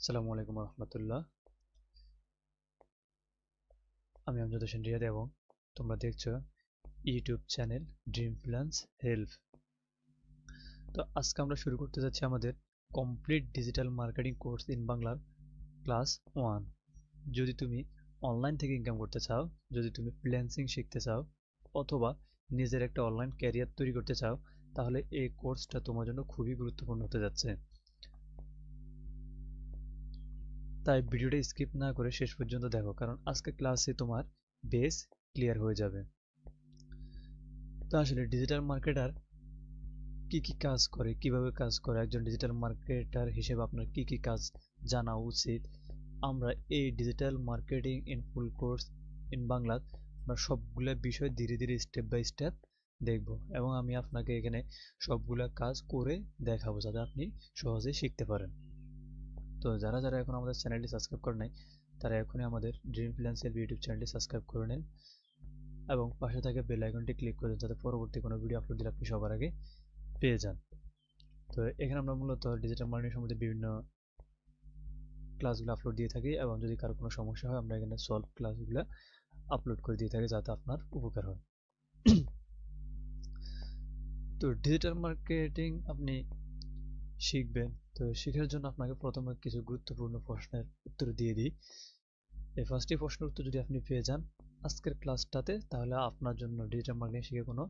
আসসালামু আলাইকুম রহমতুল্লাহ। আমি আমজাদ হোসেন রিয়াদ এবং তোমরা দেখছো YouTube channel dream plans help. তো আজকে আমরা শুরু করতে যাচ্ছি আমাদের complete digital marketing course in বাংলার ক্লাস 1। যদি তুমি অনলাইন থেকে ইনকাম করতে চাও, যদি তুমি ফ্রিল্যান্সিং শিখতে চাও, অথবা নিজের একটা অনলাইন ক্যারিয়ার তৈরি করতে চাও, তাহলে এই কোর্সটা তোমার জন্য খুবই গুরুত্বপূর্ণ হতে যাচ্ছে। তাই ভিডিওটা স্কিপ না করে শেষ পর্যন্ত দেখো, কারণ আজকে ক্লাসে তোমার বেস ক্লিয়ার হয়ে যাবে। তো আসলে ডিজিটাল মার্কেটার কি কি কাজ করে, কিভাবে কাজ করে, একজন ডিজিটাল মার্কেটার হিসেবে আপনার কি কি কাজ জানা উচিত, আমরা এই digital marketing in full course in Bangla আমরা সবগুলো বিষয় ধীরে ধীরে স্টেপ বাই স্টেপ দেখব, এবং আমি আপনাকে এখানে সবগুলা কাজ করে দেখাবো যাতে আপনি সহজে শিখতে পারেন। তো যারা যারা এখন আমাদের চ্যানেলটি সাবস্ক্রাইব করে নাই, তারা এখনই আমাদের ড্রিম ফ্রিল্যান্সের ইউটিউব চ্যানেলটি সাবস্ক্রাইব করে নেন এবং পাশে থাকা বেল আইকনটি ক্লিক করে দেন যাতে পরবর্তী কোনো ভিডিও আপলোড দিলে আপনি সবার আগে পেয়ে যান। তো এখানে আমরা মূলত ডিজিটাল মার্কেটিং সম্বন্ধে বিভিন্ন ক্লাসগুলো আপলোড দিয়ে থাকি, এবং যদি কারো কোনো সমস্যা হয় আমরা এখানে সলভ ক্লাসগুলো আপলোড করে দিয়ে থাকি যাতে আপনার উপকার হয়। তো ডিজিটাল মার্কেটিং আপনি শিখবেন, তো শেখার জন্য আপনাকে প্রথমে কিছু গুরুত্বপূর্ণ প্রশ্নের উত্তর দিয়ে দিই। এই ফার্স্টটি প্রশ্নের উত্তর যদি আপনি পেয়ে যান আজকের ক্লাসটাতে, তাহলে আপনার জন্য ডিজিটাল মার্কেটিং শিখে কোনো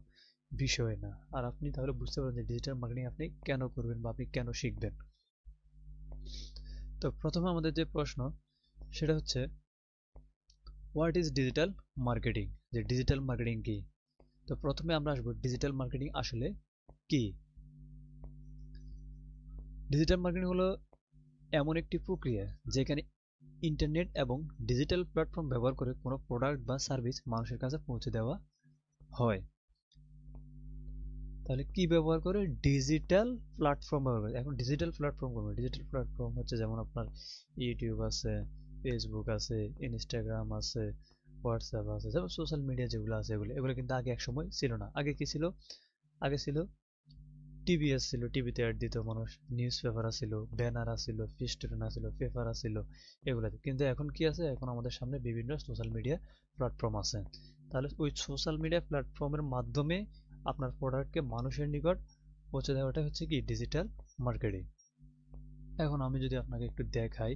বিষয় না, আর আপনি তাহলে বুঝতে পারবেন যে ডিজিটাল মার্কেটিং আপনি কেন করবেন বা আপনি কেন শিখবেন। তো প্রথমে আমাদের যে প্রশ্ন সেটা হচ্ছে হোয়াট ইজ ডিজিটাল মার্কেটিং, যে ডিজিটাল মার্কেটিং কি। তো প্রথমে আমরা আসবো ডিজিটাল মার্কেটিং আসলে কি। ডিজিটাল মার্কেটিং হলো এমন একটি প্রক্রিয়া যেখানে ইন্টারনেট এবং ডিজিটাল প্ল্যাটফর্ম ব্যবহার করে কোনো প্রোডাক্ট বা সার্ভিস মানুষের কাছে পৌঁছে দেওয়া হয়। তাহলে কি ব্যবহার করে? ডিজিটাল প্ল্যাটফর্ম ব্যবহার করে। এখন ডিজিটাল প্ল্যাটফর্ম করবে, ডিজিটাল প্ল্যাটফর্ম হচ্ছে যেমন আপনার ইউটিউব আছে, ফেসবুক আছে, ইনস্টাগ্রাম আছে, হোয়াটসঅ্যাপ আছে, যেমন সোশ্যাল মিডিয়া যেগুলো আছে এগুলো এগুলো কিন্তু আগে এক সময় ছিল না। আগে কি ছিল? আগে ছিল টিভি আসছিল, টিভিতে অ্যাড দিত মানুষ, নিউজ পেপার আসছিল, ব্যানার আসছিল, ফেস্টুন আসছিল, পেপার আসছিল, এগুলাতে। কিন্তু এখন কি আছে? এখন আমাদের সামনে বিভিন্ন সোশ্যাল মিডিয়া প্ল্যাটফর্ম আছে। তাহলে ওই সোশ্যাল মিডিয়া প্ল্যাটফর্মের মাধ্যমে আপনার প্রোডাক্টকে মানুষের নিকট পৌঁছে দেওয়াটা হচ্ছে কি ডিজিটাল মার্কেটিং। এখন আমি যদি আপনাকে একটু দেখাই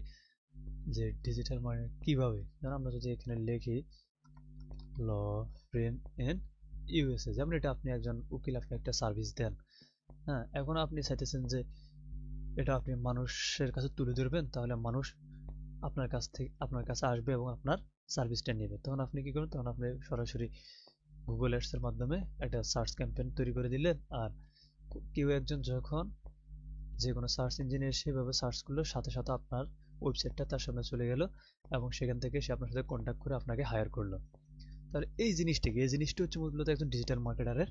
যে ডিজিটাল মার্কেটিং কিভাবে, ধরুন আমরা যদি এখানে লিখি ল ফ্রেম ইন ইউএসএ, যেমন এটা আপনি একজন উকিল, আপনি একটা সার্ভিস দেন। হ্যাঁ, এখন আপনি চাইতেছেন যে এটা আপনি মানুষের কাছে তুলে ধরবেন, তাহলে মানুষ আপনার কাছে আসবে এবং আপনার সার্ভিসটা নেবে। তখন আপনি কি করবেন? তখন আপনি সরাসরি গুগল অ্যাডসের মাধ্যমে একটা সার্চ ক্যাম্পেইন তৈরি করে দিলেন, আর কেউ একজন যখন যে কোনো সার্চ ইঞ্জিনে সেভাবে সার্চ করলো, সাথে সাথে আপনার ওয়েবসাইটটা তার সামনে চলে গেল এবং সেখান থেকে সে আপনার সাথে কন্ট্যাক্ট করে আপনাকে হায়ার করলো। তাহলে এই জিনিসটি হচ্ছে মূলত একজন ডিজিটাল মার্কেটারের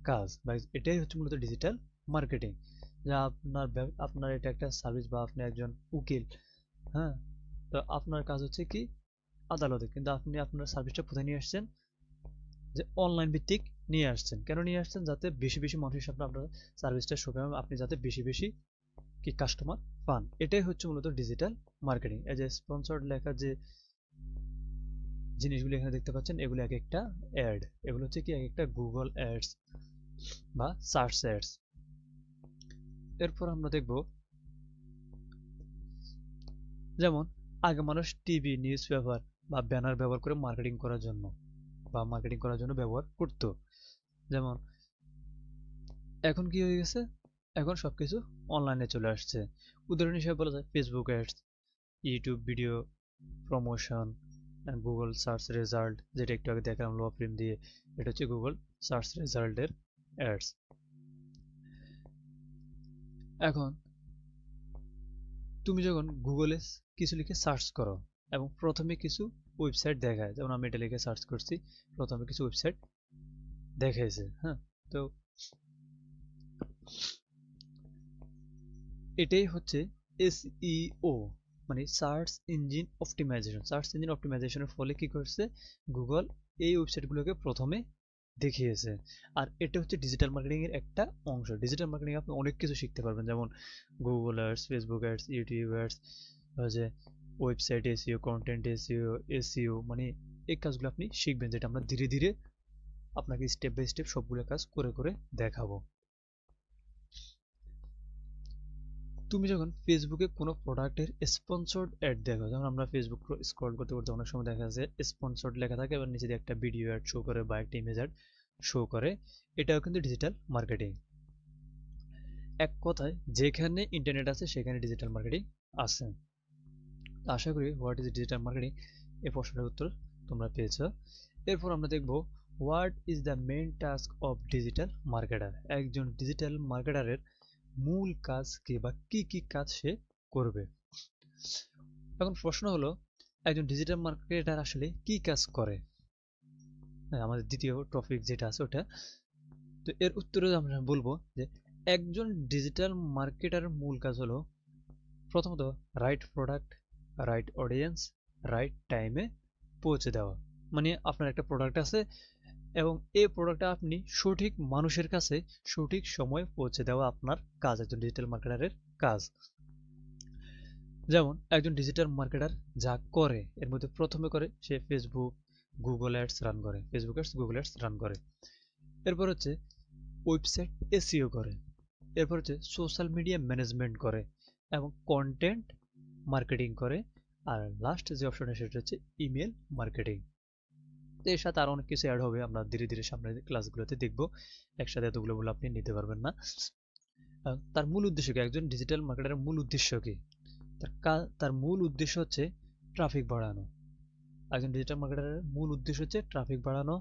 কাজ, বা এটাই হচ্ছে মূলত ডিজিটাল মার্কেটিং। যা আপনার এটা একটা সার্ভিস, বা আপনি একজন উকিল। হ্যাঁ, তো আপনার কাজ হচ্ছে কি আদালতে, কিন্তু আপনি আপনার সার্ভিসটা কোথায় নিয়ে আসছেন? যে অনলাইন ভিত্তিক নিয়ে আসছেন। কেন নিয়ে আসছেন? যাতে বেশি বেশি মানুষের সামনে আপনার সার্ভিসটা শো করেন, আপনি যাতে বেশি বেশি কি কাস্টমার পান। এটাই হচ্ছে মূলত ডিজিটাল মার্কেটিং। এই যে স্পন্সর্ড লেখা যে জিনিসগুলো এখানে দেখতে পাচ্ছেন, এগুলো এক একটা অ্যাড, এগুলো হচ্ছে কি এক একটা গুগল অ্যাডস বা সার্চ অ্যাডস। এরপর আমরা দেখব যেমন আগে মানুষ টিভি, নিউজ পেপার বা ব্যানার ব্যবহার করে মার্কেটিং করার জন্য ব্যবহার করত। যেমন এখন কি হয়ে গেছে? এখন সবকিছু অনলাইনে চলে আসছে। উদাহরণ হিসেবে বলা যায় Facebook ads, YouTube video promotion, Google search result, যেটা একটু আগে দেখালাম লো প্রিম দিয়ে, এটা হচ্ছে গুগল সার্চ রেজাল্টের অ্যাডস। এখন তুমি যখন গুগলে কিছু লিখে সার্চ করো এবং প্রথমে কিছু ওয়েবসাইট দেখায়, যেমন আমি এটা লিখে সার্চ করছি, প্রথমে কিছু ওয়েবসাইট দেখাইছে। হ্যাঁ, তো এটাই হচ্ছে এসইও, মানে search engine optimization. Search engine অপটিমাইজেশনের ফলে কি করছে? গুগল এই ওয়েবসাইটগুলোকে প্রথমে দেখিয়েছে। আর এটা হচ্ছে ডিজিটাল মার্কেটিং এর একটা অংশ। ডিজিটাল মার্কেটিং আপনি অনেক কিছু শিখতে পারবেন, যেমন Google ads, Facebook ads, YouTube ads, যে website SEO, content SEO, SEO, মানে এই কাজগুলো আপনি শিখবেন, যেটা আমরা ধীরে ধীরে আপনাকে স্টেপ বাই স্টেপ সবগুলো কাজ করে করে দেখাবো। তুমি যখন ফেসবুকে কোনো প্রোডাক্টের স্পন্সর্ড অ্যাড দেখো, যেমন আমরা ফেসবুক স্ক্রল করতে করতে অনেক সময় দেখা যাচ্ছে স্পন্সর্ড লেখা থাকে, এবার নিচে দিয়ে একটা ভিডিও অ্যাড শো করে বা একটা ইমেজ অ্যাড শো করে, এটাও কিন্তু ডিজিটাল মার্কেটিং। এক কথায় যেখানে ইন্টারনেট আছে সেখানে ডিজিটাল মার্কেটিং আছে। আশা করি হোয়াট ইজ ডিজিটাল মার্কেটিং এই প্রশ্নের উত্তর তোমরা পেয়েছো। এরপর আমরা দেখব what is the main task of digital marketer. একজন ডিজিটাল মার্কেটারের মূল কাজ কি বা কি কি কাজ সে করবে। এখন প্রশ্ন হলো একজন ডিজিটাল মার্কেটার আসলে কি কাজ করে। আমাদের দ্বিতীয় টপিক যেটা আছে ওটা, তো এর উত্তরে আমরা বলবো যে একজন ডিজিটাল মার্কেটারের মূল কাজ হলো প্রথমত right product, right audience, right টাইমে পৌঁছে দেওয়া। মানে আপনার একটা প্রোডাক্ট আছে এবং এই প্রোডাক্টটা আপনি সঠিক মানুষের কাছে সঠিক সময়ে পৌঁছে দেওয়া আপনার কাজ, একজন ডিজিটাল মার্কেটারের কাজ। যেমন একজন ডিজিটাল মার্কেটার যা করে এর মধ্যে প্রথমে করে সে ফেসবুক গুগল অ্যাডস রান করে, Facebook ads Google ads run করে। এরপর হচ্ছে ওয়েবসাইট এসইও করে, এরপর হচ্ছে সোশ্যাল মিডিয়া ম্যানেজমেন্ট করে এবং কন্টেন্ট মার্কেটিং করে, আর লাস্ট যে অপশনটা সেটা হচ্ছে ইমেল মার্কেটিং। তো এর সাথে আরো অনেক কিছু অ্যাড হবে, আমরা ধীরে ধীরে সামনের ক্লাসগুলোতে দেখব, একসাথে এতগুলো বলে আপনি নিতে পারবেন না। তার মূল উদ্দেশ্য কি, একজন ডিজিটাল মার্কেটারের মূল উদ্দেশ্য কি? তার মূল উদ্দেশ্য হচ্ছে ট্রাফিক বাড়ানো। একজন ডিজিটাল মার্কেটারের মূল উদ্দেশ্য হচ্ছে ট্রাফিক বাড়ানো,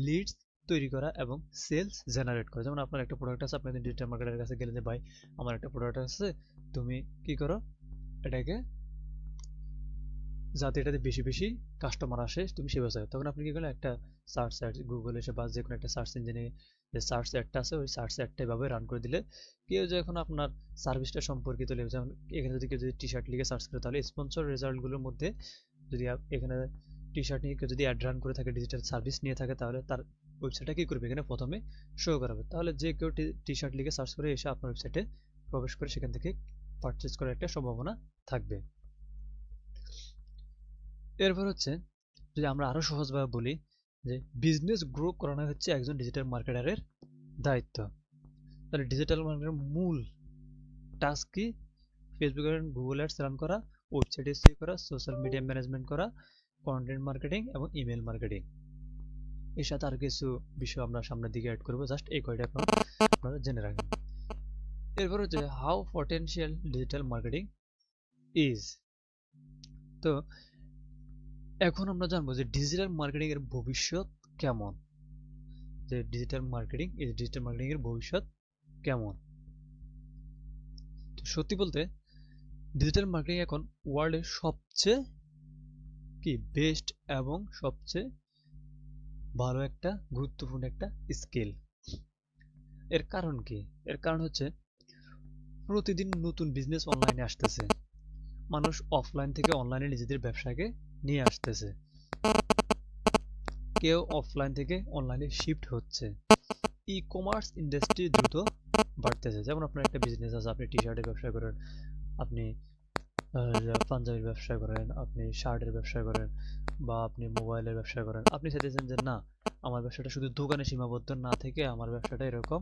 লিডস তৈরি করা এবং সেলস জেনারেট করা। যেমন আপনার একটা প্রোডাক্ট আছে, আপনি ডিজিটাল মার্কেটারের কাছে গেলেন যে ভাই আমার একটা প্রোডাক্ট আছে, তুমি কি করো এটাকে যাতে এটাতে বেশি বেশি কাস্টমার আসে তুমি সেবা চাও, তখন আপনি কি করলেন একটা সার্চ অ্যাড গুগল এসে বা যে কোনো একটা সার্চ ইঞ্জিনে যে সার্চ অ্যাডটা আছে ওই সার্চ অ্যাডটা এভাবে রান করে দিলে কেউ যখন আপনার সার্ভিসটা সম্পর্কিত, যেমন এখানে যদি কেউ যদি টি শার্ট লিখে সার্চ করে তাহলে স্পন্সর রেজাল্টগুলোর মধ্যে যদি এখানে টি শার্ট নিয়ে কেউ যদি অ্যাড রান করে থাকে, ডিজিটাল সার্ভিস নিয়ে থাকে, তাহলে তার ওয়েবসাইটটা কি করবে এখানে প্রথমে শো করাবে। তাহলে যে কেউ টি শার্ট লিখে সার্চ করে এসে আপনার ওয়েবসাইটে প্রবেশ করে সেখান থেকে পারচেজ করার একটা সম্ভাবনা থাকবে। এরপর হচ্ছে যদি আমরা আরো সহজভাবে বলি যে বিজনেস গ্রো করানো হচ্ছে একজন ডিজিটাল মার্কেটারের দায়িত্ব। তাহলে ডিজিটাল মার্কেটারের মূল টাস্ক কি? ফেসবুক এবং গুগল অ্যাডস রান করা, ওয়েবসাইট এসইও করা, সোশ্যাল মিডিয়া ম্যানেজমেন্ট করা, কন্টেন্ট মার্কেটিং এবং ইমেল মার্কেটিং। এর সাথে আর কিছু বিষয় আমরা সামনের দিকে অ্যাড করবো, জাস্ট এই কয়টা আপনারা জেনে রাখেন। এরপর হচ্ছে how potential digital marketing is. তো এখন আমরা জানবো যে ডিজিটাল মার্কেটিং এর ভবিষ্যৎ কেমন, যে ডিজিটাল মার্কেটিং এর ভবিষ্যৎ কেমন। তো সত্যি বলতে ডিজিটাল মার্কেটিং এখন ওয়ার্ল্ডের সবচেয়ে কি বেস্ট এবং সবচেয়ে ভালো একটা গুরুত্বপূর্ণ একটা স্কিল। এর কারণ কি? এর কারণ হচ্ছে প্রতিদিন নতুন বিজনেস অনলাইনে আসতেছে, মানুষ অফলাইন থেকে অনলাইনে নিজেদের ব্যবসাকে নিয়ে আসতেছে, কেউ অফলাইন থেকে অনলাইনে শিফট হচ্ছে, ই কমার্স ইন্ডাস্ট্রি দ্রুত বাড়তেছে। যেমন আপনার একটা বিজনেস আছে, আপনি টি শার্টের ব্যবসা করেন, আপনি পাঞ্জাবির ব্যবসা করেন, আপনি শার্টের ব্যবসা করেন, বা আপনি মোবাইলের ব্যবসা করেন, আপনি চাইতেছেন যে না আমার ব্যবসাটা শুধু দোকানে সীমাবদ্ধ না থেকে আমার ব্যবসাটা এরকম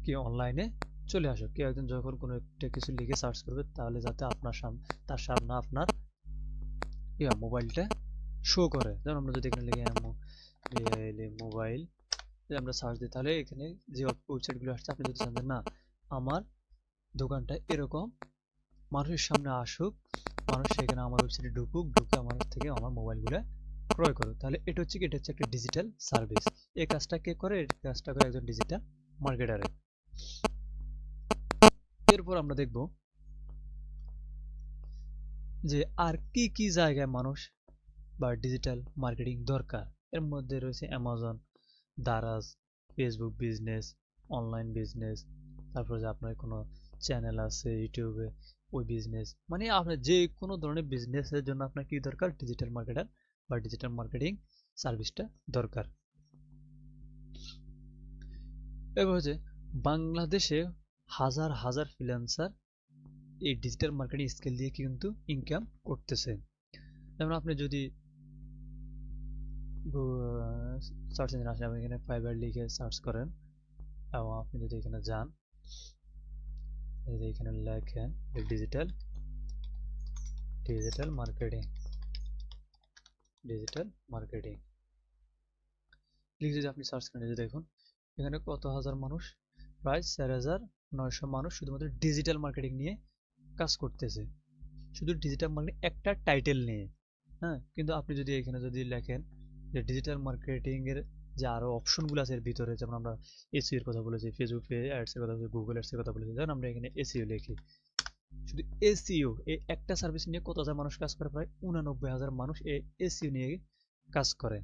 কি অনলাইনে চলে আসুক। কেউ একজন যখন কোনো একটা কিছু লিখে সার্চ করবে তাহলে যাতে আপনার সামনে তার সামনে আপনার মোবাইলটা শো করে। যেমন আমরা যদি এখানে লিখে মোবাইল আমরা সার্চ দিই, তাহলে এখানে যে ওয়েবসাইটগুলো আসছে আপনি যদি চান না আমার দোকানটা এরকম মানুষের সামনে আসুক, মানুষ সেখানে আমার ওয়েবসাইটে ঢুকুক, ঢুকে আমার থেকে আমার মোবাইলগুলো ক্রয় করুক, তাহলে এটা হচ্ছে একটা ডিজিটাল সার্ভিস। এই কাজটা কে করে? এই কাজটা করে একজন ডিজিটাল মার্কেটারে। এরপর আমরা দেখব যে আর কি কি জায়গায় মানুষ বা ডিজিটাল মার্কেটিং দরকার। এর মধ্যে রয়েছে Amazon, Daraz, Facebook business, online business, তারপর যে আপনার কোনো চ্যানেল আছে ইউটিউবে ওই বিজনেস, মানে আপনার যে কোনো ধরনের বিজনেসের জন্য আপনার কি দরকার? ডিজিটাল মার্কেটার বা ডিজিটাল মার্কেটিং সার্ভিসটা দরকার। এবার হচ্ছে বাংলাদেশে হাজার হাজার ফ্রিল্যান্সার এই ডিজিটাল মার্কেটিং স্কিল দিয়ে কিন্তু ইনকাম করতেছে। যেমন আপনি যদি সার্চ ইঞ্জিন আসেন, আপনি এখানে ফাইবার লিখে সার্চ করেন এবং আপনি যদি এখানে যান, যদি এখানে লেখেন digital digital marketing digital marketing লিখে যদি আপনি সার্চ করেন, যে দেখুন এখানে কত হাজার মানুষ, প্রায় 4,900 মানুষ শুধুমাত্র ডিজিটাল মার্কেটিং নিয়ে কাজ করতেছে, শুধু ডিজিটাল মার্কেটিং একটা টাইটেল নিয়ে। হ্যাঁ, কিন্তু আপনি যদি এখানে যদি লেখেন যে ডিজিটাল মার্কেটিং এর যে আরো অপশনগুলো আছে এর ভিতরে, যেমন আমরা এসইও এর কথা বলেছি, ফেসবুক অ্যাডস এর কথা বলেছি, গুগল অ্যাডস এর কথা বলেছি, যেমন আমরা এখানে এসইও লিখি, শুধু এসইও এই একটা সার্ভিস নিয়ে কত হাজার মানুষ কাজ করে, প্রায় 89,000 মানুষ এই এসইও নিয়ে কাজ করে।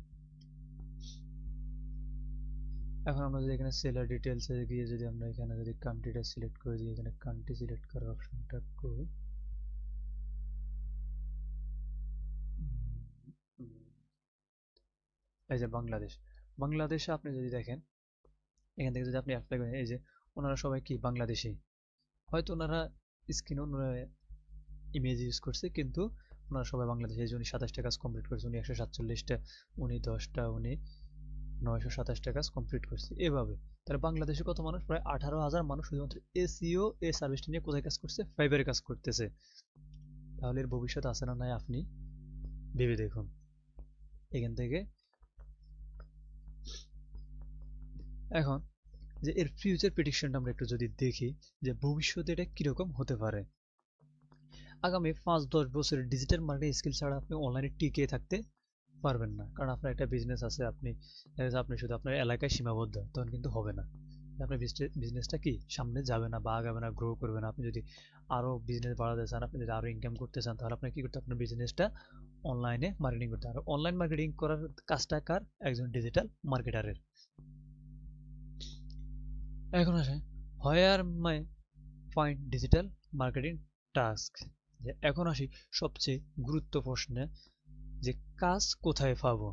এখন আমরা যদি এখানে সেলার ডিটেলস এ গিয়ে যদি আমরা এখানে যদি কান্ট্রিটা সিলেক্ট করে দিই, এখানে কান্ট্রি সিলেক্ট করার অপশনটা করি, এই যে বাংলাদেশ, বাংলাদেশে আপনি যদি দেখেন এখান থেকে যদি আপনি অ্যাপ্লাই করেন, এই যে ওনারা সবাই কি বাংলাদেশি, হয়তো ওনারা স্ক্রিনে ওনারা ইমেজ ইউজ করছে, কিন্তু ওনারা সবাই বাংলাদেশে। এই যে উনি 27টা কাজ কমপ্লিট করছে, উনি 147টা, উনি 10টা, উনি 927টা কাজ কমপ্লিট করছে, এভাবে। তাহলে বাংলাদেশে কত মানুষ, প্রায় 18,000 মানুষ শুধুমাত্র এসইও এই সার্ভিসটা নিয়ে কোথায় কাজ করছে, ফাইবারে কাজ করতেছে। তাহলে এর ভবিষ্যৎ আছে না নাই আপনি ভেবে দেখুন। এখান থেকে এখন যে এর ফিউচার প্রেডিকশনটা আমরা একটু যদি দেখি, যে ভবিষ্যতে এটা কিরকম হতে পারে। আগামী 5-10 বছরের ডিজিটাল মার্কেটিং স্কিল ছাড়া আপনি অনলাইনে টিকে থাকতে পারবেন না, কারণ আপনার একটা বিজনেস আছে, আপনি আপনি শুধু আপনার এলাকায় সীমাবদ্ধ, তখন কিন্তু হবে না। আপনার বিজনেসটা কি সামনে যাবে না বা আগাবে না, গ্রো করবে না। আপনি যদি আরো বিজনেস বাড়াতে চান, আপনি যদি আরো ইনকাম করতে চান, তাহলে আপনার কি করতে, আপনার বিজনেসটা অনলাইনে মার্কেটিং করতে হবে। অনলাইন মার্কেটিং করার কাজটা কার, একজন ডিজিটাল মার্কেটারের। এখন আসে হোয়ার মাই ফাইন্ড ডিজিটাল মার্কেটিং টাস্ক। এখন আসি সবচেয়ে গুরুত্ব প্রশ্নে, যে কাজ কোথায় পাবো।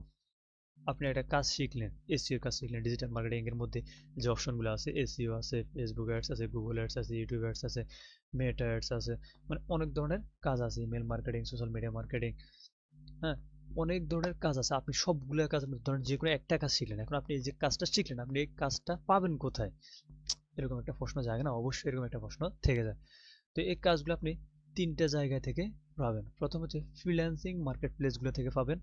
আপনি একটা কাজ শিখলেন, এসইও কাজ শিখলেন, ডিজিটাল মার্কেটিং এর মধ্যে যে অপশনগুলো আছে, এসইও আছে, ফেসবুক অ্যাডস আছে, গুগল অ্যাডস আছে, ইউটিউব অ্যাডস আছে, মেটা অ্যাডস আছে, মানে অনেক ধরনের কাজ আছে, email marketing, social media marketing. হ্যাঁ, অনেক ধরনের কাজ আছে। আপনি সবগুলো কাজ, ধরেন যে কোনো একটা কাজ শিখলেন, এখন আপনি এই যে কাজটা শিখলেন, আপনি এই কাজটা পাবেন কোথায়, এরকম একটা প্রশ্ন জাগে না, অবশ্যই এরকম একটা প্রশ্ন থেকে যায়। তো এই কাজগুলো আপনি 3টা জায়গা থেকে পাবেন। প্রথম হচ্ছে ফ্রিল্যান্সিং মার্কেট প্লেসগুলো থেকে পাবেন,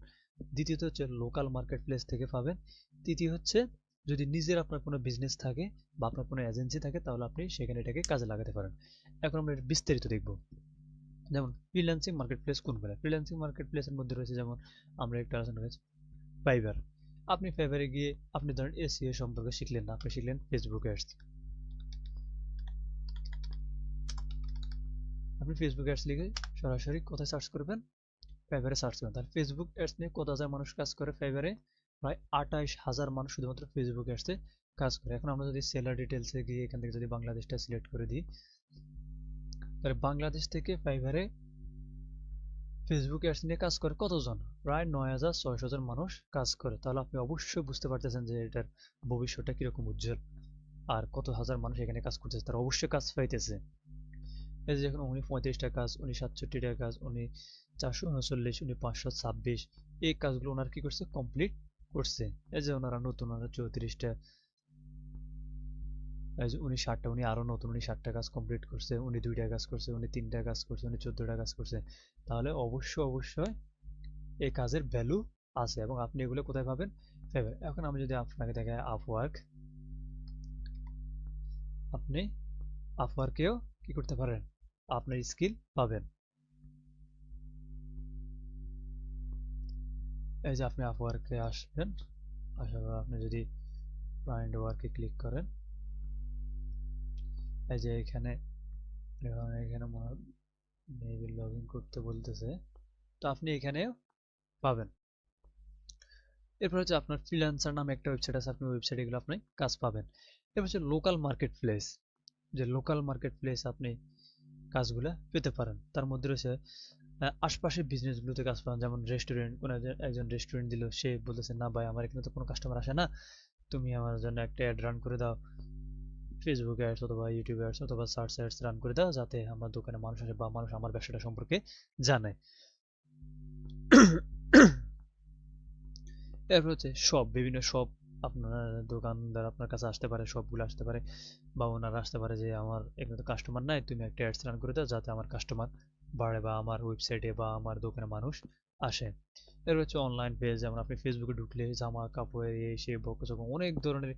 দ্বিতীয়ত হচ্ছে লোকাল মার্কেট প্লেস থেকে পাবেন, তৃতীয় হচ্ছে যদি নিজের আপনার কোনো বিজনেস থাকে বা আপনার কোনো এজেন্সি থাকে, তাহলে আপনি সেখানে এটাকে কাজে লাগাতে পারেন। এখন আমরা এর বিস্তারিত দেখব। যেমন ফ্রিল্যান্সিং মার্কেট প্লেস কোনগুলো, ফ্রিল্যান্সিং মার্কেট প্লেসের মধ্যে রয়েছে, যেমন আমরা একটা আলোচনা করেছি ফাইবার। আপনি ফাইবারে গিয়ে আপনি ধরেন এসইও সম্পর্কে শিখলেন না, আপনি শিখলেন ফেসবুক অ্যাডস, আপনি ফেসবুক অ্যাডস লিখে সরাসরি কোথায় সার্চ করবেন, ফাইবারে সার্চ করবেন। তাহলে ফেসবুক অ্যাডস নিয়ে কত হাজার মানুষ কাজ করে ফাইবারে, প্রায় 28,000 মানুষ শুধুমাত্র ফেসবুক অ্যাডসে কাজ করে। এখন আমরা যদি সেলার ডিটেলসে গিয়ে এখান থেকে যদি বাংলাদেশটা সিলেক্ট করে দিই, তাহলে বাংলাদেশ থেকে ফাইবারে ফেসবুক অ্যাডস নিয়ে কাজ করে কতজন, প্রায় 9,600 জন মানুষ কাজ করে। তাহলে আপনি অবশ্যই বুঝতে পারতেছেন যে এটার ভবিষ্যৎটা কিরকম উজ্জ্বল, আর কত হাজার মানুষ এখানে কাজ করতেছে, তারা অবশ্যই কাজ পাইতেছে। এই যে দেখুন, উনি 35টা কাজ, উনি 67টা কাজ, উনি 439, উনি 526, এই কাজগুলো ওনার কি করছে, কমপ্লিট করছে। এই যে ওনারা নতুন, ওনারা 34টা, এই যে উনি 60টা, উনি আরো নতুন, উনি 60টা কাজ কমপ্লিট করছে, উনি 2টা কাজ করছে, উনি 3টা কাজ করছে, উনি 14টা কাজ করছে। তাহলে অবশ্যই অবশ্যই এই কাজের ভ্যালু আছে, এবং আপনি এগুলো কোথায় পাবেন, ফেভার। এখন আমি যদি আপনাকে দেখাই আপওয়ার্ক, আপনি আপওয়ার্কেও কি করতে পারেন, আপনার স্কিল পাবেন। এই যে আপনি আপওয়ার্কে আসবেন, আসার পর আপনি যদি ফাইন্ড ওয়ার্কে ক্লিক করেন, এই যে এখানে এখানে মেবি লগ ইন করতে বলতেছে, তো আপনি এখানেও পাবেন। এরপর হচ্ছে আপনার ফ্রিল্যান্সার নামে একটা ওয়েবসাইট আছে, আপনি ওয়েবসাইটে গেলে আপনি কাজ পাবেন। এরপর হচ্ছে লোকাল মার্কেট প্লেস, যে লোকাল মার্কেট প্লেস আপনি কাজগুলো পেতে পারেন। তার মধ্যে রয়েছে আশপাশের বিজনেসগুলোতে কাজ পাবেন, যেমন রেস্টুরেন্ট, কোনো একজন রেস্টুরেন্ট দিল, সে বলতেছে না ভাই আমার এখানে তো কোনো কাস্টমার আসে না, তুমি আমার জন্য একটা অ্যাড রান করে দাও, ফেসবুক অ্যাডস অথবা ইউটিউব অ্যাডস অথবা সার্চ অ্যাডস রান করে দাও, যাতে আমার দোকানে মানুষ আসে বা মানুষ আমার ব্যবসাটা সম্পর্কে জানে। এরপর হচ্ছে শপ, বিভিন্ন শপ, আপনার দোকানদার আপনার কাছে আসতে পারে, শপগুলো আসতে পারে, বা ওনারা আসতে পারে যে আমার এখানে তো কাস্টমার নাই, তুমি একটা অ্যাডস রান করে দাও যাতে আমার কাস্টমার বাড়ে বা আমার ওয়েবসাইটে বা আমার দোকানে মানুষ আসে। এর হচ্ছে অনলাইন পেজ, যেমন আপনি ফেসবুকে ঢুকলে জামা কাপড়ের এই সেই বকচক অনেক ধরনের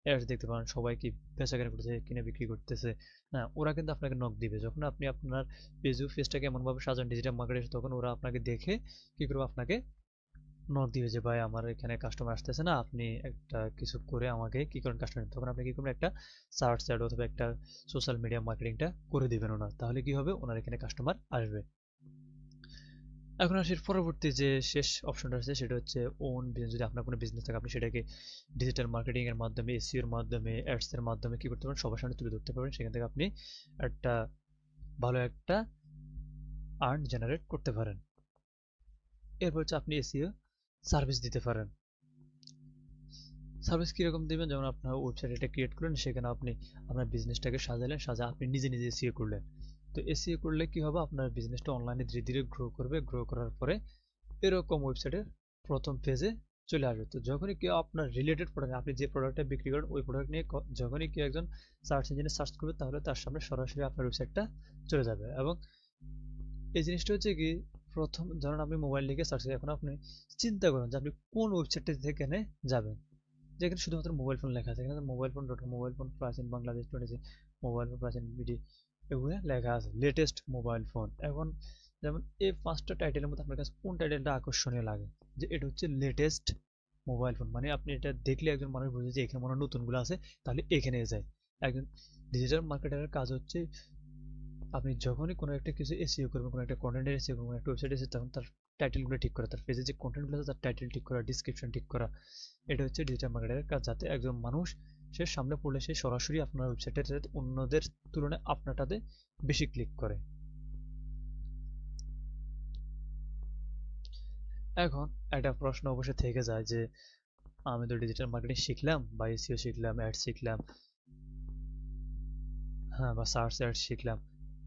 অ্যাডস দেখতে পারেন, সবাই কি বেচাকেনা করতেছে, কিনে বিক্রি করতেছে। হ্যাঁ, ওরা কিন্তু আপনাকে নক দিবে যখন আপনি আপনার ফেসবুক পেজটাকে এমনভাবে সাজান ডিজিটাল মার্কেটে, তখন ওরা আপনাকে দেখে কি করবে, আপনাকে নক দিবে যে ভাই আমার এখানে কাস্টমার আসতেছে না, আপনি একটা কিছু করে আমাকে কি করেন কাস্টমার, তখন আপনি কি করবেন, একটা সার্চ অ্যাড অথবা একটা সোশ্যাল মিডিয়া মার্কেটিংটা করে দিবেন ওনার, তাহলে কি হবে, ওনার এখানে কাস্টমার আসবে। এখন আসি পরবর্তী যে শেষ অপশনটা আছে, সেটা হচ্ছে ওন বিজনেস। যদি আপনার কোনো বিজনেস থাকে, আপনি সেটাকে ডিজিটাল মার্কেটিং এর মাধ্যমে, এসইও এর মাধ্যমে, অ্যাডস এর মাধ্যমে কি করতে পারেন, সবার সামনে তুলে ধরতে পারবেন, সেখান থেকে আপনি একটা ভালো একটা আর্ন জেনারেট করতে পারেন। এরপর হচ্ছে আপনি এসইও সার্ভিস দিতে পারেন। সার্ভিস কিরকম দিবেন, যেমন আপনার ওয়েবসাইট এটা ক্রিয়েট করলেন, সেখানে আপনি আপনার বিজনেসটাকে সাজালেন, সাজা আপনি নিজে নিজে এসইও করলেন। তো এসইও করলে কি হবে, আপনার বিজনেসটা অনলাইনে ধীরে ধীরে গ্রো করবে, গ্রো করার পরে এরকম ওয়েবসাইটের প্রথম পেজে চলে আসবে। তো যখনই কেউ আপনার রিলেটেড প্রোডাক্ট, আপনি যে প্রোডাক্টটা বিক্রি করেন ওই প্রোডাক্ট নিয়ে যখনই কেউ একজন সার্চ ইঞ্জিনে সার্চ করবে, তাহলে তার সামনে সরাসরি আপনার ওয়েবসাইটটা চলে যাবে। এবং এই জিনিসটা হচ্ছে কি, প্রথম ধরুন আপনি মোবাইল লিখে সার্চ করেন, এখন আপনি চিন্তা করেন যে আপনি কোন ওয়েবসাইটটা থেকে যাবেন, যেখানে শুধুমাত্র মোবাইল ফোন লেখা আছে, এখানে mobile phone dot com, mobile phone প্রাচীন বাংলাদেশ 20, মোবাইল ফোন প্রাচীন বিডি, এগুলো লেখা আছে লেটেস্ট মোবাইল ফোন। এখন যেমন এই পাঁচটা টাইটেলের মধ্যে আপনার কাছে কোন টাইটেলটা আকর্ষণীয় লাগে, যে এটা হচ্ছে লেটেস্ট মোবাইল ফোন, মানে আপনি এটা দেখলে একজন মানুষ বুঝে যে এখানে মনে হয় নতুনগুলো আছে, তাহলে এখানে যায়। একজন ডিজিটাল মার্কেটারের কাজ হচ্ছে, আপনি যখনই কোনো একটা কিছু এসইও করবেন, কোনো একটা কন্টেন্টের এসইও করবেন, কোনো একটা ওয়েবসাইট এসে, তখন তার টাইটেলগুলো ঠিক করা, তার পেজে যে কন্টেন্টগুলো আছে তার টাইটেল ঠিক করা, ডিসক্রিপশন ঠিক করা। এটা হচ্ছে ডিজিটাল মার্কেটারের কাজ, যাতে একজন মানুষ সে সামনে পড়লে সে সরাসরি আপনার ওয়েবসাইটে অন্যদের তুলনায় আপনারটাতে বেশি ক্লিক করে। এখন একটা প্রশ্ন অবশ্যই থেকে যায় যে আমি তো ডিজিটাল মার্কেটিং শিখলাম বা এসইও শিখলাম, অ্যাড শিখলাম, হ্যাঁ, বা সার্চ অ্যাড শিখলাম,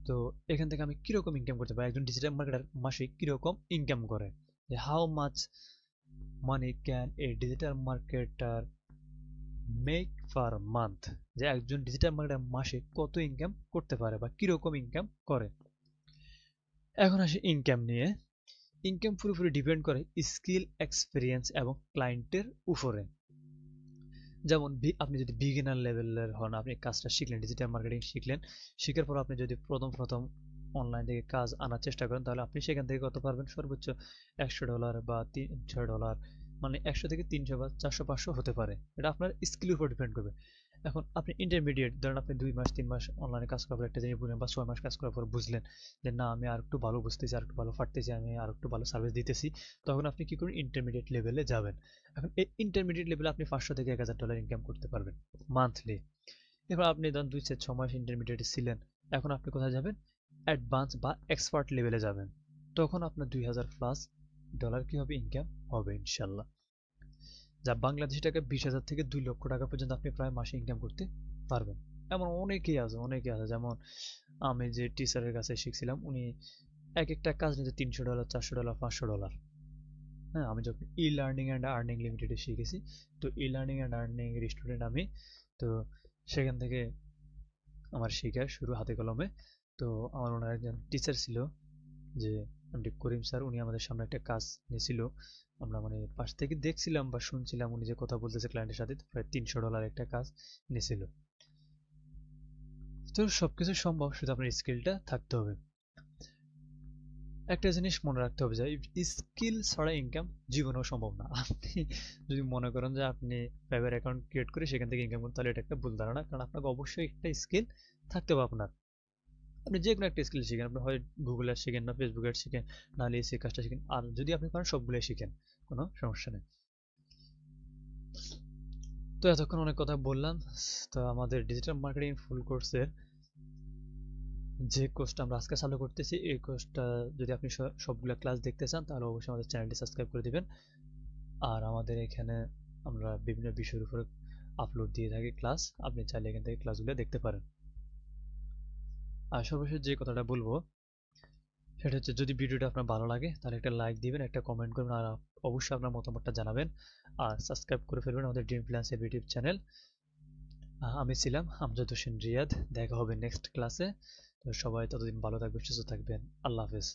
তো এখান থেকে আমি কিরকম ইনকাম করতে পারি, একজন ডিজিটাল মার্কেটার মাসে কিরকম ইনকাম করে, যে how much money can A digital marketer make per month, যে একজন ডিজিটাল মার্কেটার মাসে কত ইনকাম করতে পারে বা কিরকম ইনকাম করে। এখন আসি ইনকাম নিয়ে। ইনকাম পুরোপুরি ডিপেন্ড করে স্কিল, এক্সপিরিয়েন্স এবং ক্লায়েন্টের উপরে। যেমন আপনি যদি বিগিনার লেভেলের হন, আপনি কাজটা শিখলেন, ডিজিটাল মার্কেটিং শিখলেন, শিখার পর আপনি যদি প্রথম প্রথম অনলাইন থেকে কাজ আনার চেষ্টা করেন, তাহলে আপনি সেখান থেকে কত পারবেন, সর্বোচ্চ $100 বা $300, মানে 100 থেকে 300 বা 400 500 হতে পারে, এটা আপনার স্কিলের উপর ডিপেন্ড করবে। এখন আপনি ইন্টারমিডিয়েট, ধরেন আপনি 2 মাস 3 মাস অনলাইনে কাজ করার পর একটা জিনিস বুঝলেন, বা 6 মাস কাজ করার পর বুঝলেন যে না, আমি আর একটু ভালো বুঝতেছি, আর একটু ভালো পারতেছি, আমি আর একটু ভালো সার্ভিস দিতেছি, তখন আপনি কি করুন, ইন্টারমিডিয়েট লেভেলে যাবেন। এখন এই ইন্টারমিডিয়েট লেভেলে আপনি $500 থেকে $1000 ইনকাম করতে পারবেন মান্থলি। এবার আপনি ধরুন 2 থেকে 6 মাস ইন্টারমিডিয়েটে ছিলেন, এখন আপনি কোথায় যাবেন, অ্যাডভান্স বা এক্সপার্ট লেভেলে যাবেন, তখন আপনার $2000+ কি হবে, ইনকাম হবে ইনশাল্লাহ, যা বাংলাদেশি টাকা 20,000 থেকে 2 লক্ষ টাকা পর্যন্ত আপনি প্রায় মাসে ইনকাম করতে পারবেন। এমন অনেকেই আছে, অনেকেই আছে, যেমন আমি যে টিচারের কাছে শিখছিলাম, উনি এক একটা কাজ নিতে $300, $400, $500। হ্যাঁ, আমি যখন ই লার্নিং অ্যান্ড আর্নিং লিমিটেডে শিখেছি, তো ই লার্নিং অ্যান্ড আর্নিং এর স্টুডেন্ট আমি, তো সেখান থেকে আমার শেখা শুরু হাতে কলমে। তো আমার ওনার একজন টিচার ছিল, যে এমডি করিম স্যার, উনি আমাদের সামনে একটা কাজ নিয়েছিল, আমরা মানে পাশ থেকে দেখছিলাম বা শুনছিলাম উনি যে কথা বলতেছে ক্লায়েন্টের সাথে, প্রায় $300 একটা কাজ নিয়েছিল। তো সবকিছু সম্ভব, শুধু আপনার স্কিলটা থাকতে হবে। একটা জিনিস মনে রাখতে হবে যে স্কিল ছাড়া ইনকাম জীবনেও সম্ভব না। আপনি যদি মনে করেন যে আপনি ফাইবার অ্যাকাউন্ট ক্রিয়েট করে সেখান থেকে ইনকাম করুন, তাহলে এটা একটা ভুল ধারণা, কারণ আপনাকে অবশ্যই একটা স্কিল থাকতে হবে আপনার। আপনি যে কোনো একটা স্কিল শিখেন, আপনি হয় গুগল অ্যাড শিখেন, না ফেসবুক অ্যাড শিখেন, নাহলে এই কাজটা শিখেন, আর যদি আপনি পারেন সবগুলোই শিখেন, কোনো সমস্যা নেই। তো এতক্ষণ অনেক কথা বললাম। তো আমাদের ডিজিটাল মার্কেটিং ফুল কোর্সের যে কোর্সটা আমরা আজকে চালু করতেছি, এই কোর্সটা যদি আপনি সবগুলো ক্লাস দেখতে চান, তাহলে অবশ্যই আমাদের চ্যানেলটি সাবস্ক্রাইব করে দিবেন। আর আমাদের এখানে আমরা বিভিন্ন বিষয়ের উপরে আপলোড দিয়ে থাকি ক্লাস, আপনি চাইলে এখান থেকে ক্লাসগুলো দেখতে পারেন। আর সর্বশেষ যে কথাটা বলবো সেটা হচ্ছে, যদি ভিডিওটা আপনার ভালো লাগে তাহলে একটা লাইক দিবেন, একটা কমেন্ট করবেন, আর অবশ্যই আপনার মতামতটা জানাবেন। আর সাবস্ক্রাইব করে ফেলবেন আমাদের ড্রিম ফ্রিল্যান্সার ইউটিউব চ্যানেল। আমি ছিলাম আমজাদ হোসেন রিয়াদ। দেখা হবে নেক্সট ক্লাসে। তো সবাই ততদিন ভালো থাকবেন, সুস্থ থাকবেন। আল্লাহ হাফেজ।